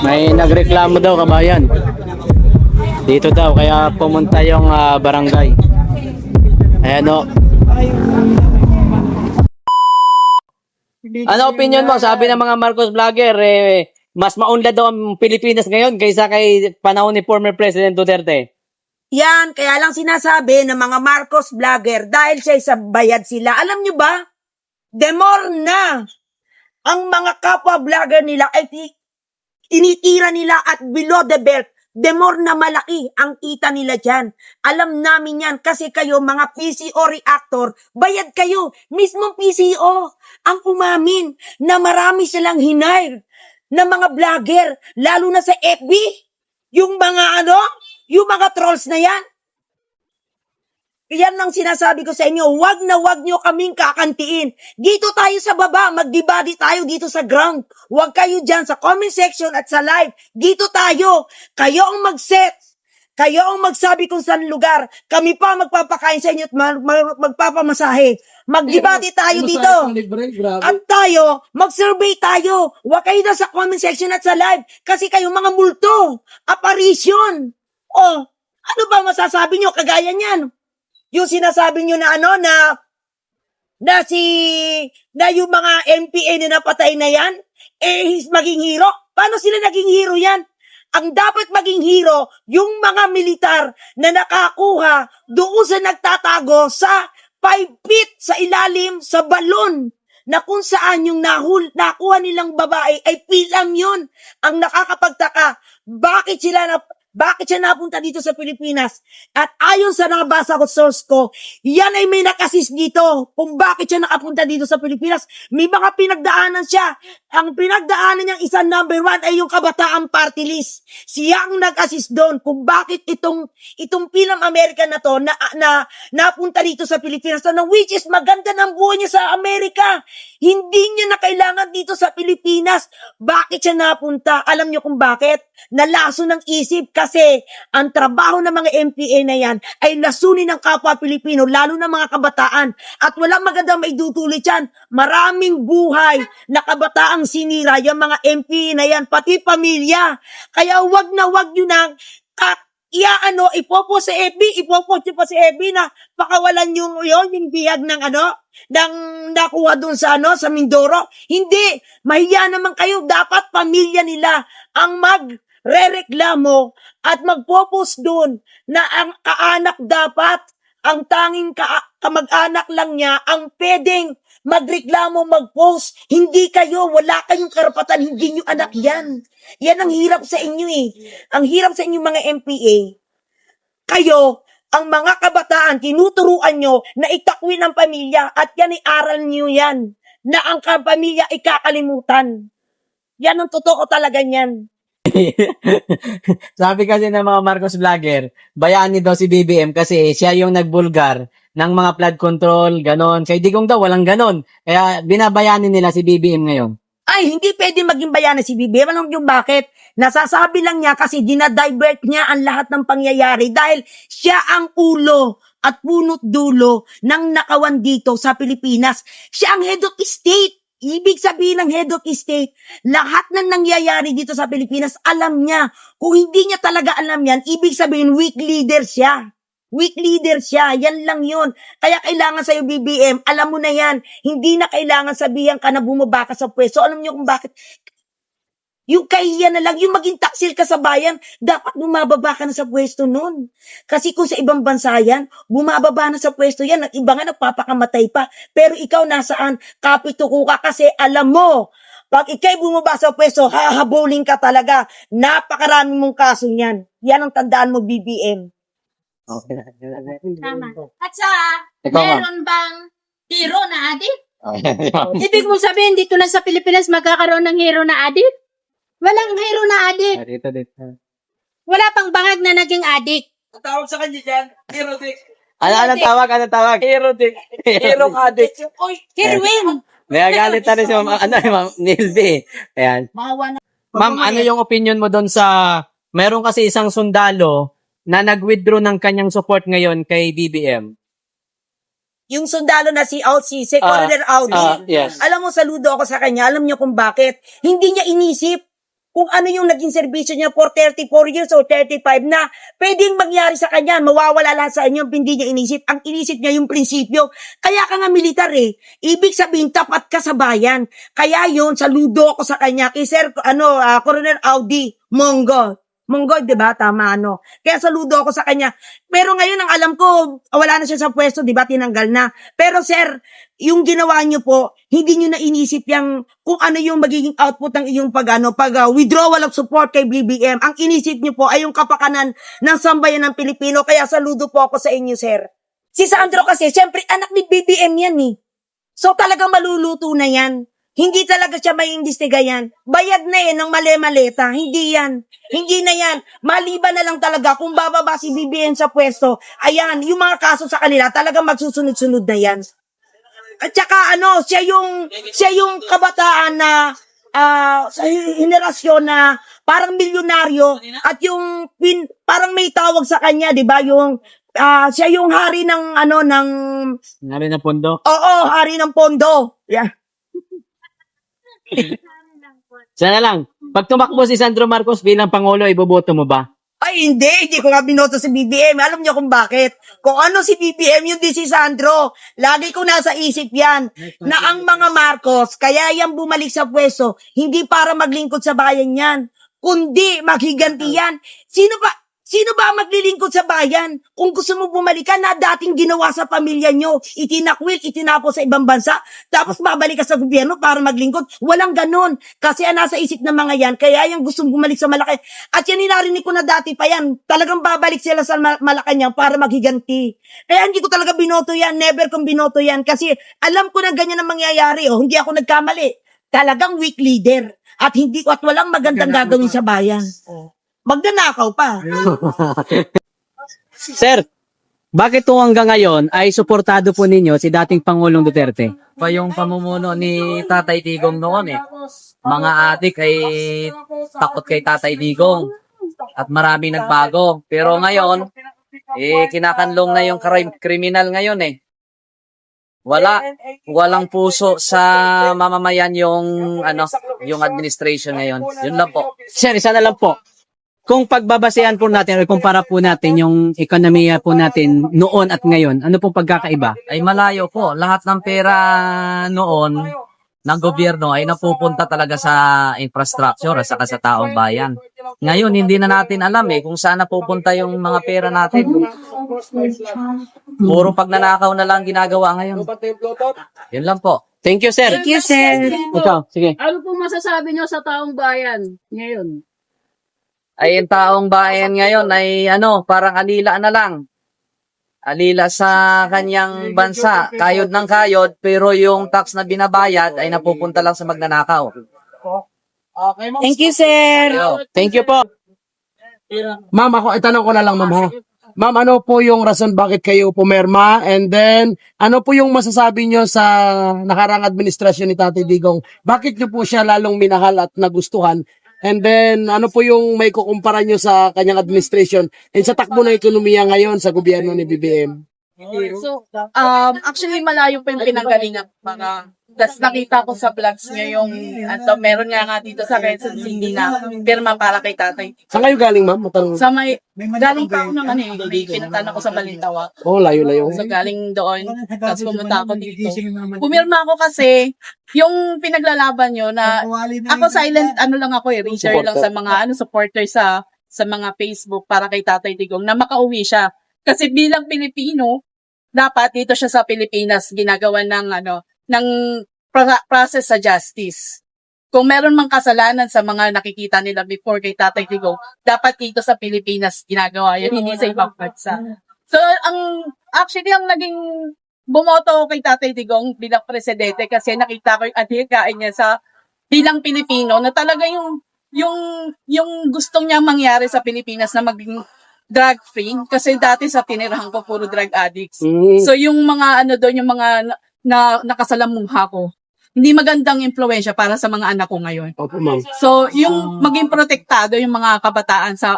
May nagreklamo daw, kabayan. Dito daw, kaya pumunta yung barangay. Ayan o. Ano opinion mo? Sabi ng mga Marcos vlogger, mas maunlad daw ang Pilipinas ngayon kaysa kay panahon ni former President Duterte. Yan, kaya lang sinasabi ng mga Marcos vlogger dahil sa bayad sila. Alam nyo ba, the more na ang mga kapwa vlogger nila ay tinitira nila at below the belt, the more na malaki ang kita nila dyan. Alam namin yan kasi kayo mga PCO reactor, bayad kayo. Mismong PCO ang umamin na marami silang hinire na mga vlogger, lalo na sa FB. Yung mga yung mga trolls na yan. Yan ang sinasabi ko sa inyo, wag na wag nyo kaming kakantiin. Dito tayo sa baba, magdebate tayo dito sa ground. Wag kayo dyan sa comment section at sa live. Dito tayo. Kayo ang mag-set. Kayo ang magsabi kung saan lugar. Kami pa magpapakain sa inyo at magpapamasahe. Magdebate tayo dito. At tayo, mag-survey tayo. Wag kayo na sa comment section at sa live. Kasi kayo mga multo. Apparition. Oh, ano ba masasabi nyo kagaya niyan? Yung sinasabi nyo na na yung mga MPA na napatay na yan, maging hero. Paano sila naging hero yan? Ang dapat maging hero, yung mga militar na nakakuha doon sa nagtatago sa 5 feet sa ilalim sa balon na kung saan yung nakuha nilang babae ay film yun. Ang nakakapagtaka, bakit siya napunta dito sa Pilipinas? At ayon sa nabasa ko source ko, yan ay may nakasis dito kung bakit siya nakapunta dito sa Pilipinas. May mga pinagdaanan siya. Ang pinagdaanan niyang isa number 1 ay yung Kabataan Party List. Siya ang nag-assist doon kung bakit itong Film American na to na napunta dito sa Pilipinas. Na which is maganda ng buhay niya sa Amerika. Hindi niya na kailangan dito sa Pilipinas. Bakit siya napunta? Alam niyo kung bakit? Nalaso ng isip kasi ang trabaho ng mga MPA na yan ay lasunin ng kapwa Pilipino, lalo na mga kabataan. At walang magandang maidutulid yan. Maraming buhay na kabataang sinira yung mga MPA na yan, pati pamilya. Kaya wag nyo nang ipopost sa FB, ipopost nyo pa sa FB na pakawalan yung bihag ng ng nakuha dun sa sa Mindoro. Hindi, mahiya naman kayo. Dapat pamilya nila ang magrereklamo at magpo-post dun na ang kaanak dapat, ang tanging kamag-anak lang niya ang pwedeng magreklamo, mag-post. Hindi kayo, wala kayong karapatan, hindi nyo anak yan. Yan ang hirap sa inyo Ang hirap sa inyo mga MPA. Kayo, ang mga kabataan, tinuturuan nyo na itakwin ang pamilya at yan aral nyo yan. Na ang pamilya ay kakalimutan. Yan ang totoo talaga niyan. Sabi kasi ng mga Marcos vlogger, bayani daw si BBM kasi siya yung nagbulgar ng mga flood control, ganon. Kay Digong daw, walang ganon. Kaya binabayani nila si BBM ngayon. Ay, hindi pwede maging bayana si BBM. Alam niyo bakit? Nasasabi lang niya kasi dinadivert niya ang lahat ng pangyayari dahil siya ang ulo at punot dulo ng nakawan dito sa Pilipinas. Siya ang head of state. Ibig sabihin ng head of state, lahat ng nangyayari dito sa Pilipinas, alam niya. Kung hindi niya talaga alam yan, ibig sabihin weak leader siya. Weak leader siya, yan lang yun. Kaya kailangan sa'yo BBM, alam mo na yan, hindi na kailangan sabihan ka na bumaba ka sa pwesto. Alam niyo kung bakit? Yung kahiya na lang, yung maging taksil ka sa bayan, dapat bumababa ka na sa pwesto nun. Kasi kung sa ibang bansa yan, bumababa na sa pwesto yan, ang iba nga nagpapakamatay pa. Pero ikaw nasaan? Kapituko ka kasi alam mo, pag ikay bumaba sa pwesto, hahabulin ka talaga. Napakarami mong kaso yan. Yan ang tandaan mo BBM. Okay. Tama. At sa, Ikaw, meron bang hero na adik? Okay. Ibig mong sabihin, dito lang sa Pilipinas magkakaroon ng hero na adik? Walang hero na adik. Dito. Wala pang bangag na naging adik. Ang tawag sa kanya dyan, erotic. Ano tawag? Erotic. Hero addict. Heroin. Nagagalit na rin si Ma'am Nilby. Ayan. Mahawa na. Ma'am, ano yung opinion mo doon sa, meron kasi isang sundalo na nag-withdraw ng kanyang support ngayon kay BBM? Yung sundalo na si Colonel Audi. Yes. Alam mo, saludo ako sa kanya. Alam niyo kung bakit? Hindi niya inisip. kung ano yung naging serbisyo niya for 34 years o 35 na pwedeng mangyari sa kanya, mawawala lahat sa inyo, hindi niya inisip. Ang inisip niya yung prinsipyo. Kaya ka nga militar eh. Ibig sabihin, tapat ka sa bayan. Kaya yun, saludo ako sa kanya. Kay Sir, Colonel Audi Mongo. Mongo, di ba? Tama, Kaya saludo ako sa kanya. Pero ngayon, ang alam ko, wala na siya sa pwesto, di ba? Tinanggal na. Pero sir, yung ginawa niyo po, hindi niyo na inisip yung kung ano yung magiging output ng iyong withdrawal of support kay BBM. Ang inisip niyo po ay yung kapakanan ng sambayan ng Pilipino. Kaya saludo po ako sa inyo, sir. Si Sandro kasi, siyempre, anak ni BBM yan eh. So talagang maluluto na yan. Hindi talaga siya may imbestiga yan. Bayad na ng mali-maleta. Hindi yan. Hindi na yan. Maliban na lang talaga kung bababa si BBM sa pwesto. Ayan, yung mga kaso sa kanila talagang magsusunod-sunod na yan. At saka siya yung kabataan na sa henerasyon na parang milyonaryo at yung parang may tawag sa kanya, 'di ba? Yung siya yung hari ng Nari na pondo. Oo, hari ng pondo. Yeah. Sana lang. Pag tumakbo si Sandro Marcos bilang Pangulo, iboboto mo ba? Ay, hindi ko nga binoto si BBM. Alam niyo kung bakit? Kung ano si BBM, yun din si Sandro. Lagi ko nasa isip yan, na ang mga Marcos, kaya yan bumalik sa pwesto, hindi para maglingkod sa bayan yan, kundi maghiganti yan. Sino ba ang maglilingkod sa bayan? Kung gusto mo bumalik ka na dating ginawa sa pamilya nyo, itinakwil, itinapo sa ibang bansa, tapos babalik ka sa gobyerno para maglingkod. Walang ganon. Kasi nasa isip ng mga yan, kaya yung gustong bumalik sa Malaki. At yan inarinig ko na dati pa yan, talagang babalik sila sa Malacanang para maghiganti. Kaya hindi ko talaga binoto yan, never kong binoto yan, kasi alam ko na ganyan ang mangyayari, hindi ako nagkamali. Talagang weak leader. At walang magandang gagawin sa bayan. Magdanakaw pa. Sir, bakit po hanggang ngayon ay suportado po ninyo si dating Pangulong Duterte? Pa yung pamumuno ni Tatay Digong noon eh. Mga adik ay takot kay Tatay Digong at maraming nagbago. Pero ngayon, kinakanlong na yung kriminal ngayon eh. Walang puso sa mamamayan yung administration ngayon. Yun lang po. Sir, isa na lang po. Kung pagbabasehan po natin o kumpara po natin yung ekonomiya po natin noon at ngayon, ano pong pagkakaiba? Ay malayo po. Lahat ng pera noon ng gobyerno ay napupunta talaga sa infrastructure at saka sa taong bayan. Ngayon, hindi na natin alam kung saan napupunta yung mga pera natin. Puro pagnanakaw na lang ginagawa ngayon. Yun lang po. Thank you, sir. Thank you, sir. Ikaw, sige. Ano po masasabi nyo sa taong bayan ngayon? Ay yung taong bayan ngayon ay parang alila na lang. Alila sa kanyang bansa, kayod ng kayod, pero yung tax na binabayad ay napupunta lang sa magnanakaw. Thank you, sir. Thank you po. Ma'am, itanong ko na lang, ma'am, ha? Ma'am, ano po yung rason bakit kayo pumirma? And then, ano po yung masasabi nyo sa nakarang administrasyon ni Tatay Digong? Bakit nyo po siya lalong minahal at nagustuhan? And then, ano po yung may kukumpara nyo sa kanyang administration and sa takbo ng ekonomiya ngayon sa gobyerno ni BBM? So, actually malayo pa yung pinanggalingan para tas nakita ko sa vlogs niya yung meron nga dito sa Quezon City na pirma para kay tatay. Saan kayo galing, ma'am? Matanong. Sa galing pa ako ng pinuntahan ako sa Balintawa. Oh, layo-layo. So galing doon, tapos pumunta ako dito. Pumirma ako kasi yung pinaglalaban nyo na ako silent, lang ako reader lang sa mga supporter sa mga Facebook para kay Tatay Digong na makauwi siya. Kasi bilang Pilipino, dapat dito siya sa Pilipinas ginagawa ng process sa justice. Kung meron mang kasalanan sa mga nakikita nila before kay Tatay Digong, dapat dito sa Pilipinas ginagawa yan, hindi sa ibang bansa. So, actually, ang naging bumoto kay Tatay Digong bilang presidente kasi nakita ko yung adhikain niya sa bilang Pilipino na talaga yung gustong niya mangyari sa Pilipinas na maging drug-free kasi dati sa tinirahan ko puro drug addicts. So yung mga yung mga nakasalamuha ko, hindi magandang impluwensya para sa mga anak ko ngayon. Opo, ma'am. So yung maging protektado yung mga kabataan sa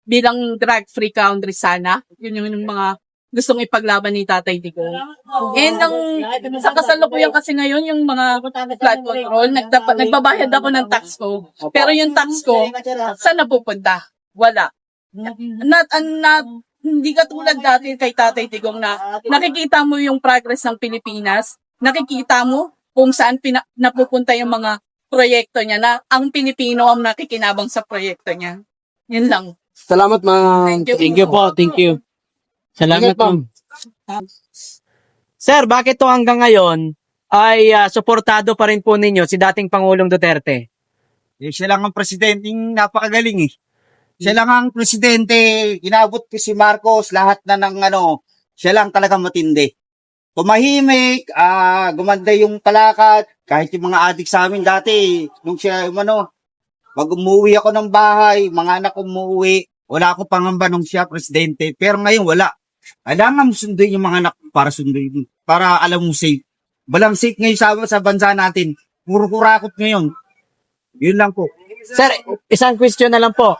bilang drug-free country sana, yun yung mga gustong ipaglaban ni Tatay Digong. And sa kasalukuyan kasi ngayon, yung mga flood control, nagbabayad ako ng tax ko. Pero yung tax ko, saan napupunta? Wala. Hindi katulad dati kay Tatay Digong na nakikita mo yung progress ng Pilipinas, nakikita mo kung saan napupunta yung mga proyekto niya na ang Pilipino ang nakikinabang sa proyekto niya. Yun lang. Salamat, ma'am. Thank you po, thank you. Salamat Ingat, ma'am. po. Sir, bakit to hanggang ngayon ay suportado pa rin po ninyo si dating Pangulong Duterte? Eh, siya lang ang presidenteng napakagaling eh. Siya lang ang presidente, inabot ko si Marcos, lahat na ng siya lang talaga matindi. Tumahimik, gumanda yung palakad, kahit yung mga adik sa amin dati, nung siya, pag umuwi ako ng bahay, mga anak ko umuwi, wala akong pangamba nung siya presidente, pero ngayon wala. Kailangan mo sunduin yung mga anak para sunduin, para alam mo safe. Walang safe ngayon sa bansa natin. Puro kurakot ngayon. Yun lang po. Sir, isang question na lang po.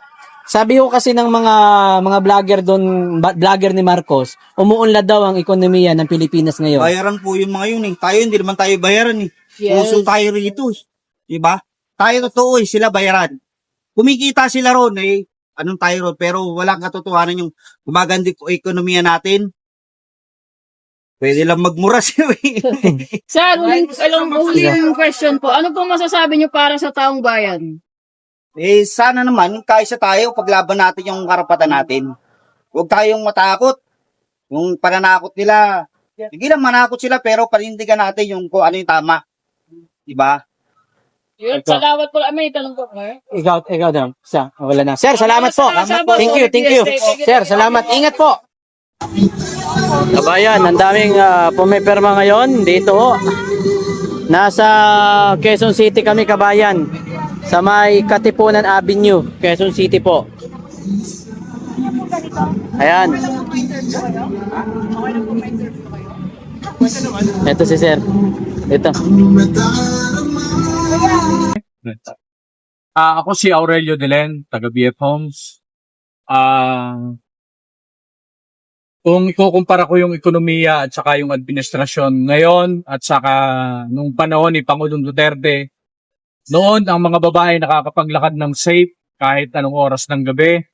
Sabi ko kasi ng mga vlogger doon, vlogger ni Marcos, umuunlad daw ang ekonomiya ng Pilipinas ngayon. Bayaran po yung mga yun eh. Tayo hindi naman tayo bayaran eh. Puso tayo rito eh. Diba? Tayo totoo eh, sila bayaran. Kumikita sila ron eh. Anong tayo ron? Pero walang katotohanan yung gumaganda yung ekonomiya natin. Pwede lang magmura sila eh. Sir, huling question po. Ano po masasabi niyo para sa taong bayan? Eh, sana naman, kaysa tayo, paglaban natin yung karapatan natin. Huwag tayong matakot. Yung pananakot nila, sige lang manakot sila, pero panindigan natin yung kung ano yung tama. Diba? Yun, salamat po. May tanong po. Ikaw daw. Wala na. Sir, salamat po. Thank you. Sir, salamat. Ingat po. Kabayan, ang daming pumipirma ngayon dito ho. Nasa Quezon City kami, kabayan. Sa may Katipunan Avenue, Quezon City po. Ayan. Ito si Sir. Ito. Ako si Aurelio Delen, taga BF Homes. Kung ikukumpara ko yung ekonomiya at saka yung administrasyon ngayon at saka nung panahon ni Pangulong Duterte, noon ang mga babae nakakapaglakad ng safe kahit anong oras ng gabi.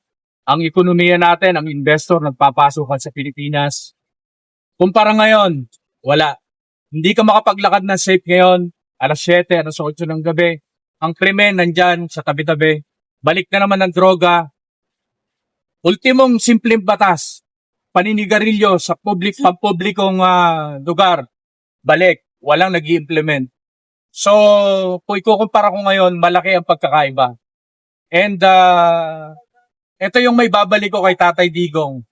Ang ekonomiya natin, ang investor nagpapasukan sa Pilipinas. Kumpara ngayon, wala. Hindi ka makapaglakad ng safe ngayon, alas 7, alas 8 ng gabi. Ang krimen nandyan sa tabi-tabi. Balik na naman ng droga. Ultimong simpleng batas, paninigarilyo sa pampublikong lugar, balik, walang nag-i-implement. So, kung ikukumpara ko ngayon, malaki ang pagkakaiba. And, ito yung may babalik ko kay Tatay Digong.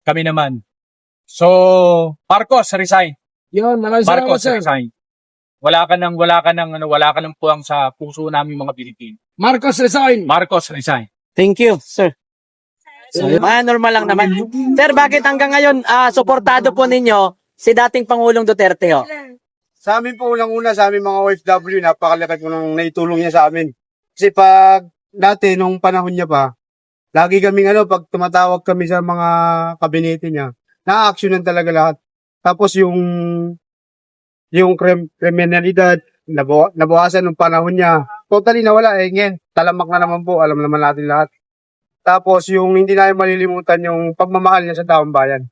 Kami naman. So, Marcos, resign. Yun, maraming salamat, Marcos, sir. resign. Wala ka nang puwang sa puso namin mga Pilipino. Marcos resign. Marcos, resign. Thank you, sir. So, normal lang naman. Sir, bakit hanggang ngayon suportado po ninyo si dating Pangulong Duterte ho? Sa amin po unang-una, sa amin mga OFW, napakalaki po nang naitulong niya sa amin. Kasi pag dati, nung panahon niya pa, lagi kaming pag tumatawag kami sa mga kabinete niya, na-actionan talaga lahat. Tapos yung kriminalidad, nabawasan nung panahon niya. Totally nawala ngayon, talamak na naman po, alam naman natin lahat. Tapos yung hindi namin malilimutan yung pagmamahal niya sa taong bayan.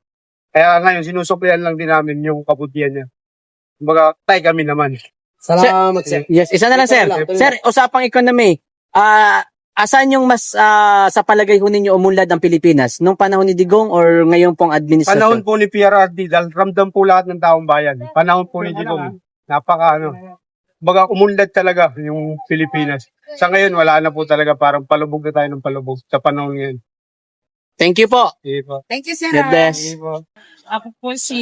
Kaya ngayon, sinusuklian lang din namin yung kabutihan niya. Kumbaga, tayo kami naman. Salamat, sir. Yes, isa na lang, sir. Sir, usapang economy. Asan yung mas sa palagay ho ninyo umunlad ang Pilipinas? Nung panahon ni Digong or ngayon pong Panahon administrasyon? po ni PRRD, dahil ramdam po lahat ng taong bayan. Panahon po ni Digong, kumbaga umunlad talaga yung Pilipinas. Sa ngayon, wala na po talaga, parang palubog na tayo ng palubog sa panahon ngayon. Thank you po. Sige po. Thank you, sir. God bless. Sige po. Ako po si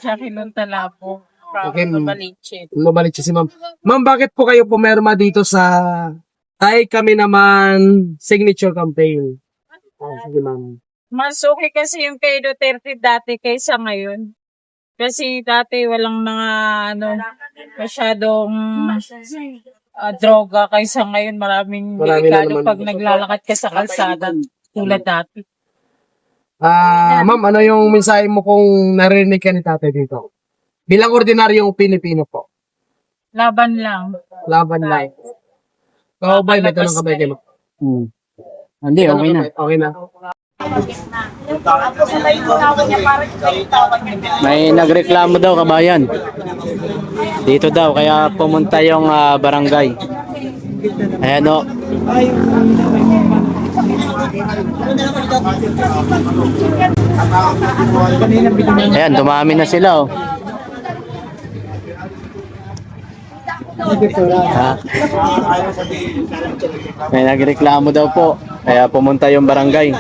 Jacqueline Talapo. Okay, From Malinche. Mabalik siya si ma'am. Ma'am, bakit po kayo pumirma dito sa Tay Kami Naman signature campaign? Sige, ma'am. Mas okay kasi yung kay Duterte dati kaysa ngayon. Kasi dati walang mga masyadong droga kaysa ngayon maraming Marami na delikado naman. pag naglalakad ka sa kalsada tulad dati. Ma'am, ano yung mensahe mo kung narinig ka ni tatay dito? Bilang ordinaryong Pilipino po. Laban lang. Laban lang. Ikaw ba, may tanong ka ba kayo? Hindi, okay na. Okay na. May nagreklamo daw, kabayan. Dito daw, kaya pumunta yung barangay. Ayan o. Ayan, dumami na sila oh. Ha? May nagreklamo daw po. Kaya pumunta yung barangay.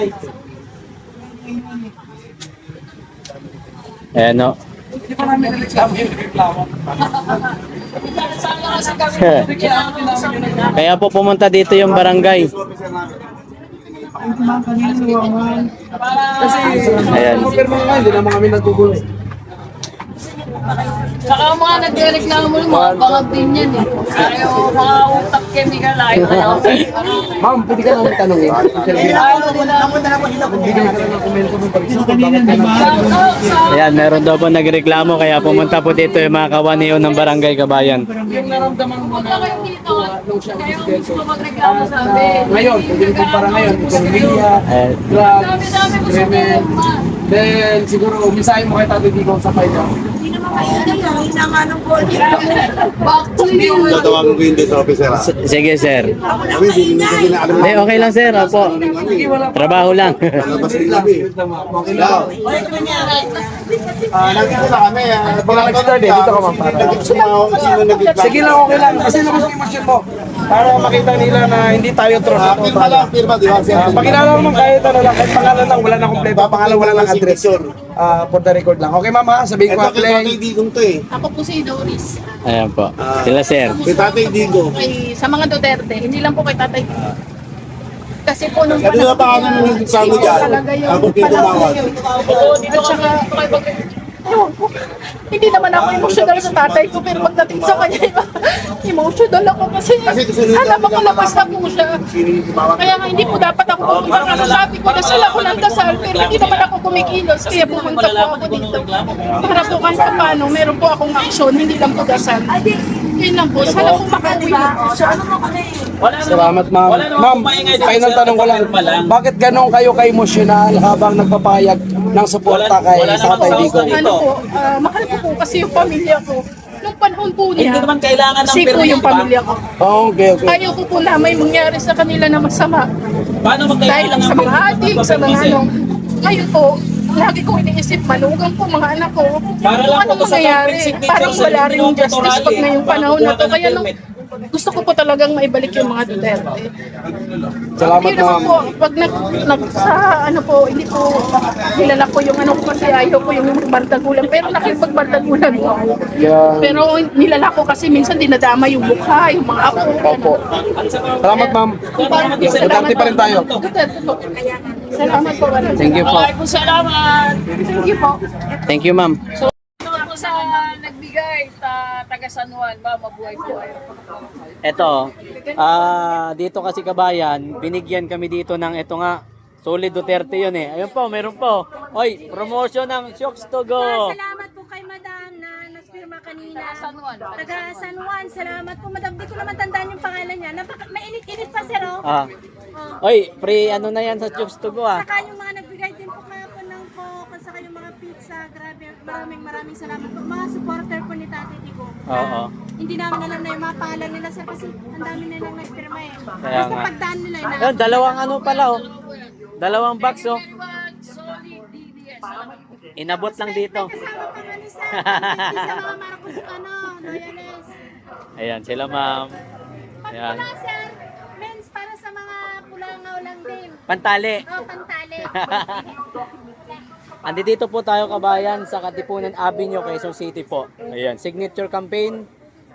Ayan o. Kaya po pumunta dito yung barangay. Ayan. Hindi naman kami nagtugulo. Saka ang mga nagre-reklamo mo, mga bangag din yan eh. Ayaw, mga utak chemical, ayaw. Ma'am, pwede ka namin tanongin. Ayan, meron daw po nagreklamo kaya pumunta po dito yung mga kawaniyo ng barangay, kabayan. Yung naramdaman mo na Kayo dito, nung siya kayo gusto magreklamo sa amin. ngayon, pwede rin kumpara ngayon, ekonomiya, drugs, crimen. Then, siguro, mensahe mo kay Tatay Digong sa kanya. Back to you. Tatawagin ko yung desk officer. Sige, sir. Kami, hindi ko na alam. Hindi, okay lang, sir. Opo. Trabaho lang. Labas din kami. Nandito na kami. Dito ka, ma'am. Sige lang, okay lang. Kasi naman yung emosyon mo. Para makita nila na hindi tayo tropa. Pirma lang, pirma, di ba? Pakilala mo kahit ano lang, kahit pangalan lang, wala na kompleto. Pangalan, wala lang address. For the record lang. Okay, mama, sabihin ko Ito kay Tatay play. Digong to eh. Ako po si Doris. Ayan po. Sila, sir. Kay Tatay Digong. Sa mga Duterte, hindi lang po kay Tatay. Kasi po nung Ano na pangalan mo yung sabi dyan? Ako yung tumawag. Oo, dito kami ewan ko. Hindi naman ako emotional sa tatay ko, pero pagdating sa kanya, emotional ako kasi sana makalabas na po siya. Kaya nga hindi po dapat ako pumunta. Kasi sabi ko, dasal ako ng dasal, pero hindi naman ako kumikilos. Kaya pumunta po ako dito. Para po kahit paano, meron po akong action, hindi lang po dasal. Yun lang po, sana po makauwi na po siya. Salamat, ma'am. Ma'am, final tanong ko lang. Bakit ganon kayo ka-emotional habang nagpapayag ng suporta kay Tatay Digong? Ano po, mahal ko po kasi yung pamilya ko. Nung panahon po niya, Hindi naman kailangan ng kasi po yung pamilya ko. Oh, okay, okay. Ayaw ko po na may mangyari sa kanila na masama. Paano Dahil lang sa mga adik, sa mga ano. Ngayon po, lagi ko iniisip, malugang po mga anak ko. Para lang Kung ano po sa mangyayari, campaign signature, parang sir, wala hindi rin naman po justice rally, pag ngayong panahon na to. Kukuha ng Kaya nung permit. gusto ko po talagang maibalik yung mga Duterte. Salamat, Yun naman ma'am. po, pag sa ano po, hindi po kilala ko yung ano ko kasi ayaw ko yung bardagulan. Pero nakipagbardagulan po ako. Yeah. Pero nilala ko kasi minsan dinadama yung mukha, yung mga apo. Opo. Salamat, ma'am. Duterte pa rin tayo. Duterte po. Salamat po. Thank you po. Maraming salamat. Thank you po. Thank you, ma'am. Ako sa nagbigay sa taga San Juan, ba mabuhay po kayo. Eto, dito kasi kabayan, binigyan kami dito ng ito nga, Solid Duterte yun eh. Ayun po, meron po. Oy, promotion ng Shocks to Go. Salamat po kay Madam na nagpirma kanina. San Juan. Taga San Juan, salamat po Madam. Di ko naman tandaan yung pangalan niya. Mainit-init pa sir oh. Ah. Oy, free ano na yan sa Shocks to Go ah. Saka yung mga nagbigay din po kahapon ng Coke, saka yung mga pizza, grabe. Maraming salamat po. Mga supporter po ni Tatay Digong. Oo. Hindi namin alam na yung mga pangalan nila sir kasi ang dami nilang nagpirma eh. Kaya Basta nga. pagdaan nila yun. Ayun, dalawang ano pala oh. Dalawang box oh. Solid DDS. Inabot lang dito. Kasama pa kami sir. Sa mga Marcos loyalist. Ayan, sila ma'am. Pag Ayan. pula sir, men's para sa mga pulangaw lang din. Pantali. Oh, pantali. Andito po tayo kabayan sa Katipunan Avenue, Quezon City po. Ayan, signature campaign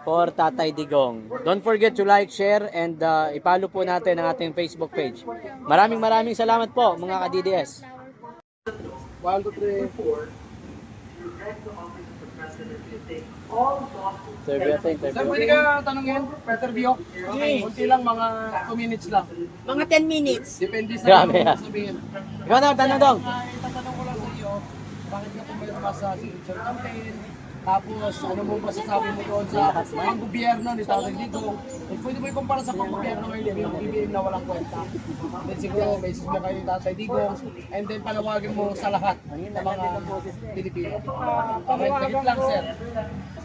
for Tatay Digong. Don't forget to like, share, and ipalo po natin ang ating Facebook page. Maraming salamat po mga ka-DDS. 1, 2, 3, 4. Sir, pwede ka tanongin? Peter Bio? Kunti lang, mga 2 minutes lang. Mga 10 minutes. Depende sa Grabe, mga ah. sabihin. Ikaw na, tanong dong. para sa signature campaign? Tapos, ano mo masasabi mo doon sa mga gobyerno ni Tatay Digong? Pwede mo ikumpara sa pang-gobyerno ngayon yung BBM na walang kwenta. Then siguro, basis mo kayo ni Tatay Digong. And then, panawagin mo sa lahat ng mga Pilipino. Okay, saglit lang, sir.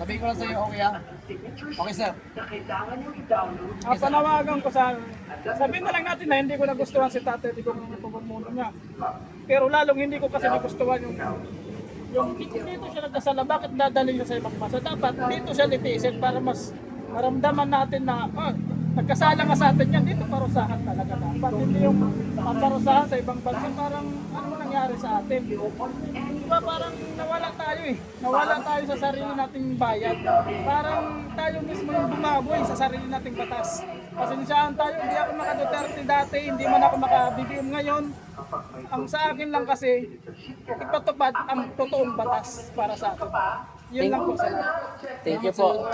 Sabihin ko lang sa'yo, okay ha? Okay, sir. Panawagan ko sa sabihin na lang natin na hindi ko nagustuhan si Tatay Digong ng pamumuno niya. Pero lalong hindi ko kasi nagustuhan yung dito siya nagkasala, bakit dadalhin siya sa ibang bansa? Dapat dito siya litisin para mas maramdaman natin na nagkasala nga sa atin yan, dito parusahan talaga dapat. Hindi yung parusahan sa ibang bansa, parang ano nangyari sa atin. Diba parang nawala tayo nawala tayo sa sarili nating bayan. Parang tayo mismo yung bumaboy sa sarili nating batas. Pasensyahan tayo, hindi ako maka-Duterte dati, hindi man ako maka-BBM ngayon. Ang sa akin lang kasi, ipatupad ang totoong batas para sa atin. Yun lang po sa Thank you po.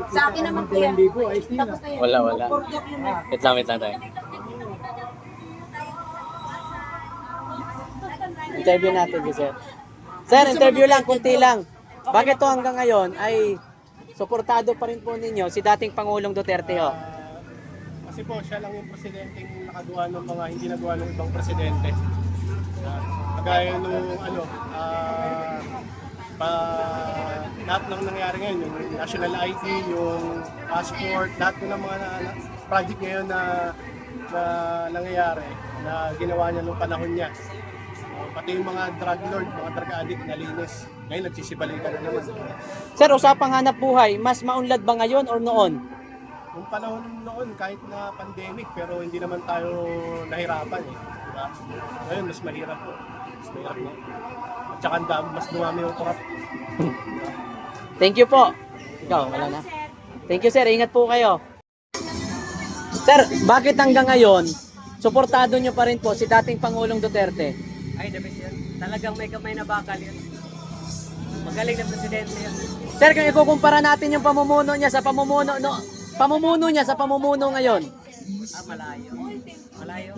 Sa akin naman kuya. Tapos na yan. Wala. Wait lang tayo. Interview natin si sir. Sir, interview lang, kunti lang. Bakit to hanggang ngayon ay suportado pa rin po ninyo si dating Pangulong Duterte ho? Kasi po, siya lang yung presidenteng nakagawa ng mga hindi nagawa ng ibang presidente. Kagaya nung lahat ng nangyari ngayon, yung national ID, yung passport, lahat ng mga project ngayon na nangyayari na ginawa niya nung panahon niya. Pati yung mga drug lord, mga drug addict, nalinis. Ngayon nagsisibalikan na naman. Sir, usapang hanap buhay, mas maunlad ba ngayon or noon? Nung panahon noon, kahit na pandemic, pero hindi naman tayo nahirapan eh. Diba? Ngayon, mas mahirap po. Mas mahirap na. At saka mas dumami yung korap. Thank you po. Ikaw, wala na. Thank you sir, ingat po kayo. Sir, bakit hanggang ngayon, suportado nyo pa rin po si dating Pangulong Duterte? Ay, David yan. Talagang may kamay na bakal yan. Magaling na presidente yan. Sir, kung ikukumpara natin yung pamumuno niya sa pamumuno ngayon. Malayo. Malayo.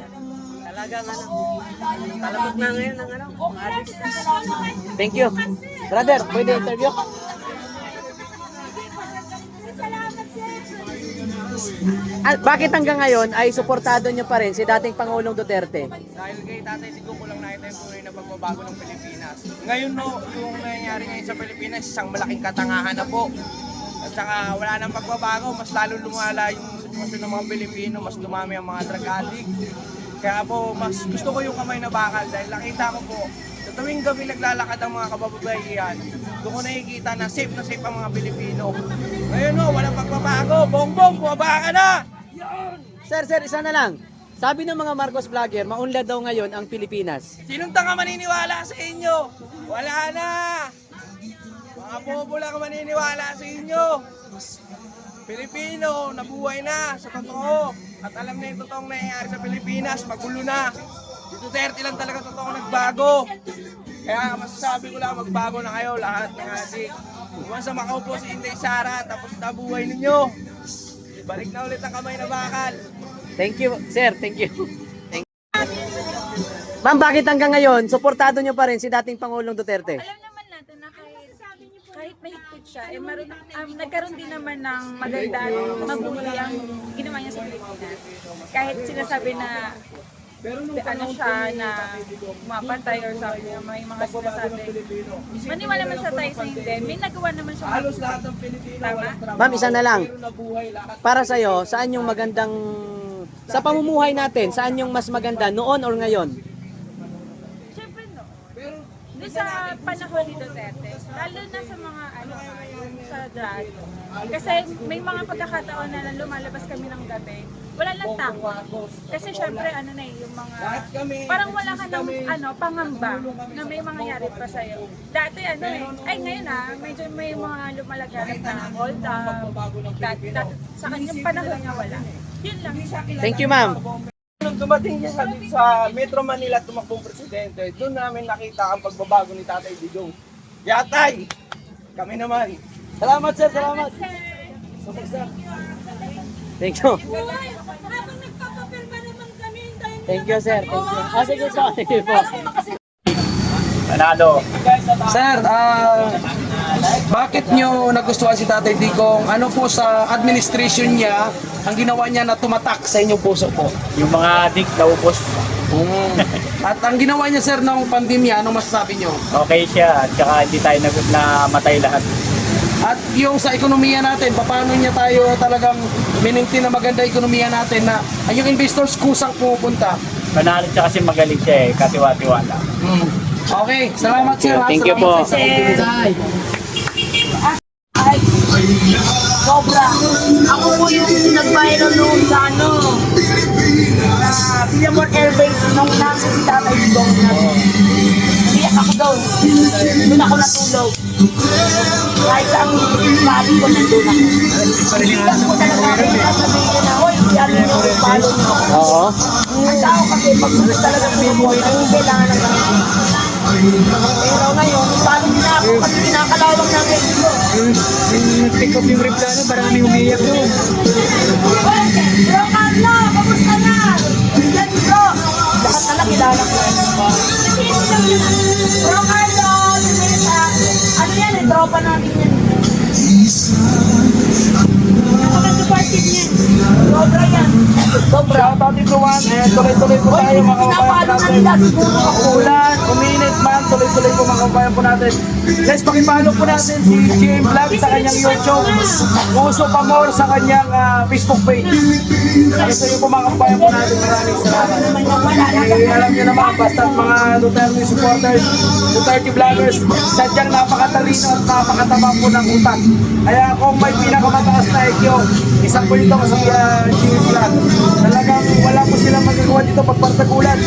Talagang talamok na ngayon ng Thank you. Brother, pwede interview? Bakit hanggang ngayon ay suportado nyo pa rin si dating Pangulong Duterte? Dahil kay Tatay Digong ko lang nakita yung tunay na pagbabago ng Pilipinas. Ngayon yung nangyayari ngayon sa Pilipinas, isang malaking katangahan na po. At saka wala nang pagbabago, mas lalo lumala yung sitwasyon ng mga Pilipino, mas dumami ang mga drug addict. Kaya po, mas gusto ko yung kamay na bakal dahil nakita ko po, sa tuwing gabi naglalakad ang mga kababaihan, doon ko nakikita na safe ang mga Pilipino. Ngayon walang pagbabago, bongbong, bumaba ka na! Sir, isa na lang. Sabi ng mga Marcos vlogger, maunlad daw ngayon ang Pilipinas. Sinong tanga maniniwala sa inyo? Wala na! Mga bobo lang maniniwala sa inyo. Pilipino, nabuhay na sa totoo. At alam na yung totoong nangyayari sa Pilipinas, magulo na. Si Duterte lang talaga totoong nagbago. Kaya masasabi ko lang, magbago na kayo lahat ng adik. Once na makaupo si Inday Sara, tapos nabuhay ninyo. Balik na ulit ang kamay na bakal. Thank you, sir. Thank you. Ma'am, bakit hanggang ngayon, suportado nyo pa rin si dating Pangulong Duterte? Alam naman natin na kahit mahigpit siya, nagkaroon din naman ng maganda at mabuti ang ginawa niya sa Pilipinas. Kahit sinasabi na ano siya na mapatay or sabi niya may mga sinasabi. Maniwala man sa tayo sa hindi, may nagawa naman siya. Halos lahat ng Pilipino. Tama? Ma'am, isa na lang. Para sa'yo, saan yung magandang... Sa pamumuhay natin, saan yung mas maganda, noon or ngayon? Siyempre no. Doon sa panahon ni Duterte, lalo na sa mga sa drugs. Kasi may mga pagkakataon na lumalabas kami ng gabi, wala lang takot. Kasi syempre yung mga parang wala ka ng pangamba na may mangyayari pa sa'yo. Dati ay ngayon medyo may mga lumalaganap na hold up. Dati sa kanyang panahon nga wala. Yun lang. Thank you, ma'am. Nung dumating niya sa Metro Manila tumakbong presidente, doon namin nakita ang pagbabago ni Tatay Digong. Yatay! Kami naman. Salamat, sir. Salamat. Thank you. Habang nagpapapirma naman kami, Thank you, sir. Thank you. Sige po. Sige po. Panalo. Sir, bakit nyo nagustuhan si Tatay Digong? Ano po sa administration niya ang ginawa niya na tumatak sa inyong puso po? Yung mga adik naubos, At ang ginawa niya, sir, ng pandemya, ano masasabi nyo? okay siya. At saka hindi tayo namatay lahat. At yung sa ekonomiya natin, paano niya tayo talagang minintin na maganda ekonomiya natin na ay yung investors kusang pumupunta? Panalo siya kasi magaling siya katiwa-tiwala. Okay, salamat sir. Thank you po. Salamat sa pagtitay. Sobra. Ako po yung nag-viral noon sa Villamor Air Base nung nasa si Tatay Digong na iyak ako doon. Doon ako natulog. Kahit ang lagi ko nandun ako. Iyak ko talaga rin sasabihin niya na, hoy, ano yung follow niyo ako. Oo. Ang tao kasi pag gusto talaga pumubuhay, ang kailangan ng ganun. Pero ngayon, paano niya ako kasi kinakalawang ng radio ko. Nag-pick up yung replano, maraming umiyak doon. Bro Carlo, kamusta na? Yan bro. Lahat na lang kilala ko. Bro Carlo, ano yan eh, tropa namin yan. Napaka-supportive niyan. Sobra yan. Sobra. Shoutout everyone. Tuloy-tuloy po tayo mga kababayan Pinapalo na natin. nila siguro ako. Ulan, uminit man, tuloy-tuloy po mga kababayan po natin. Guys, pakipalo po natin si GM Vlog sa kanyang YouTube. Uso pa more sa kanyang Facebook page. Gusto nyo po mga kababayan po natin. Maraming salamat. Alam nyo naman, basta mga Duterte supporters, Duterte vloggers, sadyang napakatalino at napakataba po ng utak. Kaya kung may pinakamataas na IQ, isang po ito sa GM Vlog. Talagang wala po silang magagawa dito pagpartagulan.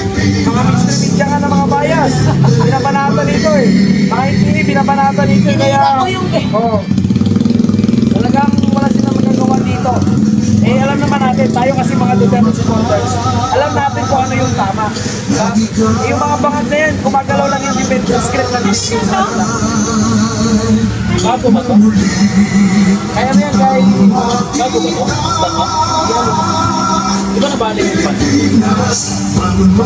Mga mainstream media nga ng mga bias. Binabanatan ito eh. Mga hindi binabanatan ito eh. Kaya, talagang wala silang magagawa dito. Eh, alam naman natin, tayo kasi mga Duterte supporters, alam natin kung ano yung tama. Diba? Eh, yung mga bangag na yan, gumagalaw lang yung defense script na discipline sa kanila. Bago ba ito? Kaya na yan, guys. Bago ba ito? Di ba nabalik yung pan? Ano yung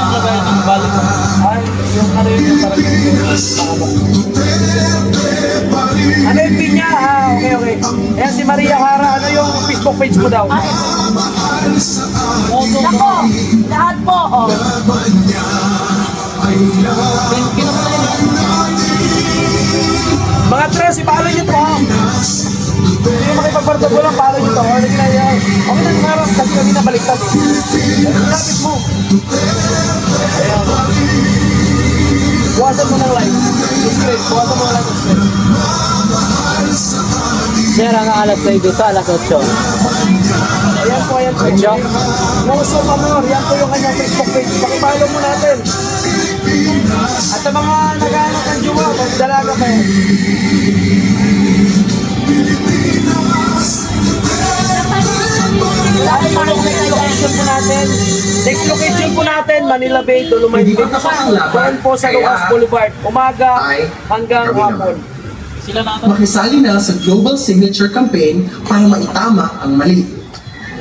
nabalik ng balik? Ay, yung ano yun, parang ano yung pin niya? Okay. Ayan si Maria Hara, ano yung Facebook page mo daw? Nako, lahat po. Mga tres, ipalo nyo to ha. Hindi yung makipagpartagulan, palo nyo to. Ano ginaya? Okay na harap kasi kami nabaliktad eh. Lapit mo. Ayan. Buwasan mo ng live. Discreet, buwasan mo ng live. Sir, ang alas na dito, alas 8. Ayan po. Muso Pamor, yan po yung kanyang Facebook page. Pakipalo mo natin. At sa mga nag-aanak ng Juma, magdalaga kayo. Next location po natin, Manila Bay, Dolomite Beach. Doon po sa Lucas Boulevard, umaga hanggang hapon. Makisali na sa Global Signature Campaign para maitama ang mali.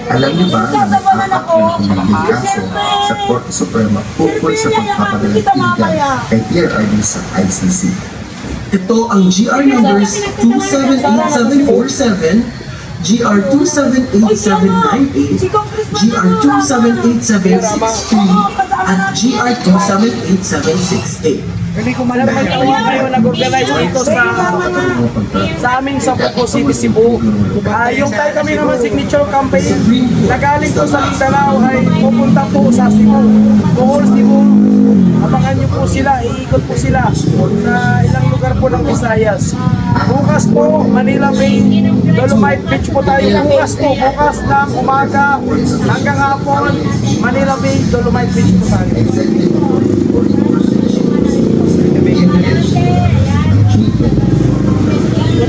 Alam niyo ba na nagkakaroon ng kaso sa Korte Suprema ukol sa pagpapagalatigyan kay Pierre Arby sa ICC? Ito ang GR numbers 278747, GR 278798, GR 278763, at GR 278768. Hindi ko malaman kayo nag-organize dito sa aming Sambuco City, Cebu. Yung tayo kami naman signature campaign na galing po sa Mindanao ay pupunta po sa Cebu. Bohol, Cebu. Abangan niyo po sila, iikot po sila sa ilang lugar po ng Visayas. Bukas po, Manila Bay, Dolomite Beach po tayo. Bukas ng umaga hanggang hapon, Manila Bay, Dolomite Beach po tayo.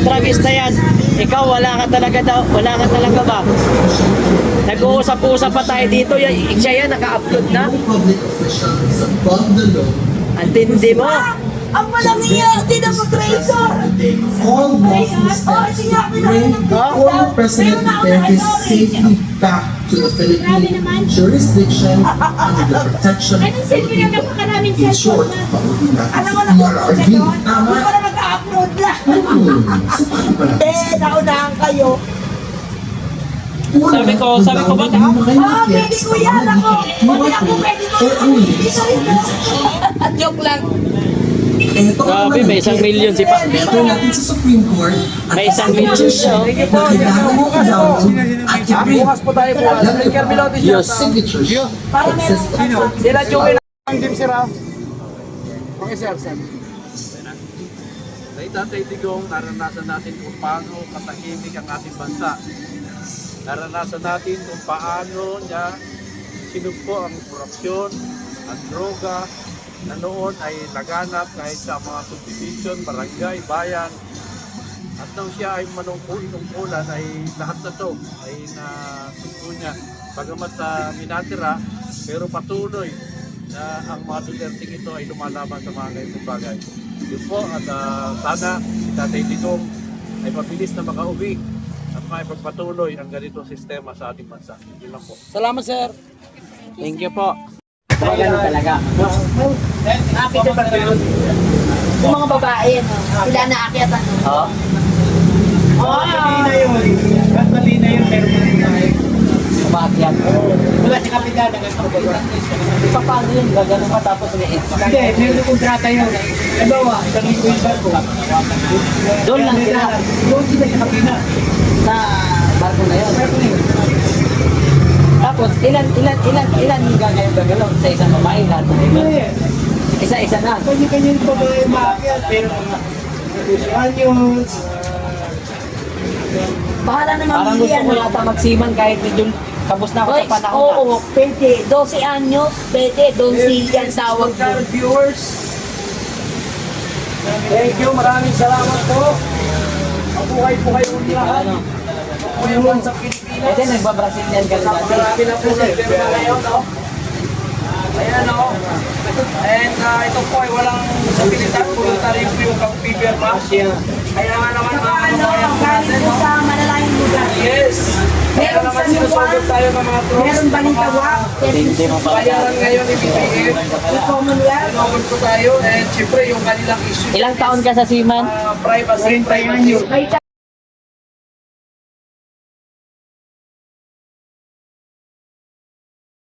Tragis na yan. Ikaw, wala ka talaga ba? Nag-uusap-usap pa tayo dito. Siya yan, naka-upload na. Ang tindi mo. Ang walang iya, tinapag-traitor. All Muslims bring former President Duterte safely back to the Philippine jurisdiction under the protection of the people. In short, pauwi natin Alam sa mo na kung PRRD. siya doon, hindi pa na mag-upload lang. Naunahan kayo. Sabi ko ba? Pwede ko yan ako. Pwede ako, pwede ko. Dito rin ako. Joke lang. Grabe, may 1 million si Pa. Ito natin sa Supreme Court at May 1 million siya. na kailangan mo i-download at i-print. Bukas po tayo bukas. Alam niyo ba, Yes. signatures Para meron consist Sila Joey ang team sira. Okay, sir. Kay Tatay Digong, naranasan natin kung paano katahimik ang ating bansa. Naranasan natin kung paano niya sinugpo ang korupsyon, ang droga, na noon ay laganap kahit sa mga subdivision, barangay, bayan. At nang siya ay manungkulan ay lahat na to ay nasugpo niya. Bagamat minatira, pero patuloy na ang mga Duterte ito ay lumalaban sa mga ganitong bagay. Yun po, at sana si Tatay Digong ay mabilis na makauwi at maipagpatuloy ang ganitong sistema sa ating bansa. Yun lang po. Salamat, sir. Thank you po. Ganun talaga. Yung mga babae, no? Sila naakyat, ano? Oo. Umakyat. Wala si Kapitan na nagpapagawa. Paano yun? Gagano ka tapos umiit. Hindi, meron kontrata yun. Halimbawa, isang linggo yung barko. Doon lang sila. Doon sila sa Kapitan. Sa barko na yun. Tapos, ilan yung gagalaw sa isang babae lahat ng iba? Isa-isa na. Kanya-kanya yung babae maakyat. Pero mga negosyanyo, Bahala naman Parang gusto ko yata magsiman kahit medyo kabos na ako sa panahon na. Oo, pwede. 12 anyos, pwede. 12 yan tawag ko. viewers. Thank you, maraming salamat po. Mabuhay po kayo ulit lahat. Mabuhay sa Pilipinas. Pwede nagba-Brazilian ka rin dati. Marami na po nagpirma ngayon, no? Ayan, no? And ito po ay walang sabilidad, voluntary po yung pag-pipirma. Kaya nga naman mga kababayan po natin, no? Sa malalayang lugar. Yes! Kaya naman sinusugod tayo ng mga troops. Meron balitawa. Hindi mo pa. Bayaran ngayon ibibigay. Commonwealth. Tinawag ko tayo and syempre yung kanilang issue. Ilang taon ka sa Seaman? Privacy, privacy.